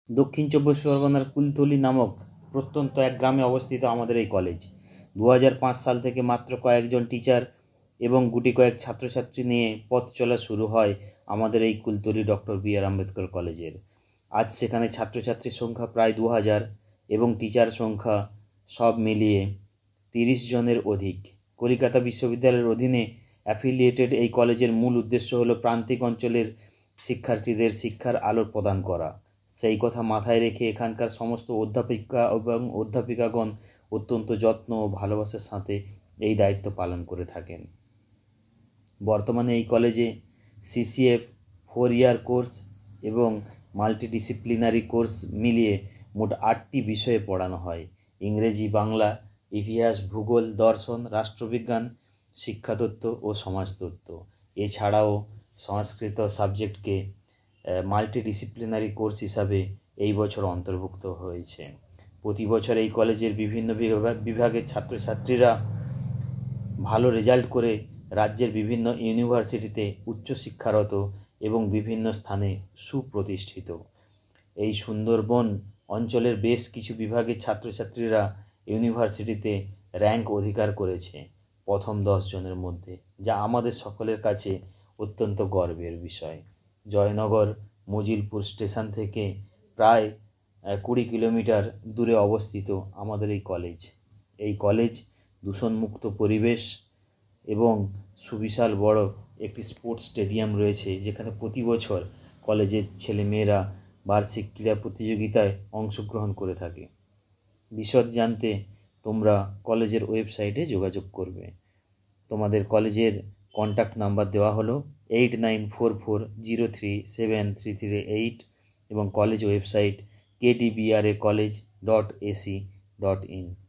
দক্ষিণ চব্বিশ পরগনার কুলতলি নামক প্রত্যন্ত এক গ্রামে অবস্থিত আমাদের এই কলেজ। 2005 সাল থেকে মাত্র কয়েকজন টিচার এবং গুটি কয়েক ছাত্রছাত্রী নিয়ে পথ চলা শুরু হয় আমাদের এই কুলতলি ডক্টর বি.আর. আম্বেদকর কলেজের। আজ সেখানে ছাত্রছাত্রীর সংখ্যা প্রায় 2000 এবং টিচার সংখ্যা সব মিলিয়ে 30 জনের অধিক। কলকাতা বিশ্ববিদ্যালয়ের অধীনে অ্যাফিলিয়েটেড এই কলেজের মূল উদ্দেশ্য হলো প্রান্তিক অঞ্চলের শিক্ষার্থীদের শিক্ষার আলো প্রদান করা। সেই কথা মাথায় রেখে এখানকার সমস্ত অধ্যাপিকা এবং অধ্যাপিকাগণ অত্যন্ত যত্ন ও ভালোবাসার সাথে এই দায়িত্ব পালন করে থাকেন। বর্তমানে এই কলেজে সিসিএফ 4 ইয়ার কোর্স এবং মাল্টিডিসিপ্লিনারি কোর্স মিলিয়ে মোট 8টি বিষয়ে পড়ানো হয়। ইংরেজি, বাংলা, ইতিহাস, ভূগোল, দর্শন, রাষ্ট্রবিজ্ঞান, শিক্ষাতত্ত্ব ও সমাজতত্ত্ব। এছাড়াও সংস্কৃত সাবজেক্টকে মাল্টিডিসিপ্লিনারি কোর্স হিসাবে এই বছর অন্তর্ভুক্ত হয়েছে। প্রতি বছর এই কলেজের বিভিন্ন বিভাগের ছাত্রছাত্রীরা ভালো রেজাল্ট করে রাজ্যের বিভিন্ন ইউনিভার্সিটিতে উচ্চশিক্ষারত এবং বিভিন্ন স্থানে সুপ্রতিষ্ঠিত। এই সুন্দরবন অঞ্চলের বেশ কিছু বিভাগের ছাত্রছাত্রীরা ইউনিভার্সিটিতে র্যাঙ্ক অধিকার করেছে প্রথম 10 জনের মধ্যে, যা আমাদের সকলের কাছে অত্যন্ত গর্বের বিষয়। জয়নগর মজিলপুর স্টেশন থেকে প্রায় 20 কিলোমিটার দূরে অবস্থিত আমাদের এই কলেজ। এই কলেজ দূষণমুক্ত পরিবেশ এবং সুবিশাল বড় একটি স্পোর্টস স্টেডিয়াম রয়েছে, যেখানে প্রতি বছর কলেজের ছেলেমেয়েরা বার্ষিক ক্রীড়া প্রতিযোগিতায় অংশগ্রহণ করে থাকে। বিশদ জানতে তোমরা কলেজের ওয়েবসাইটে যোগাযোগ করবে। তোমাদের কলেজের কন্ট্যাক্ট নাম্বার দেওয়া হলো 8944037338 এবং কলেজ ওয়েবসাইট kdbracollege.ac.in।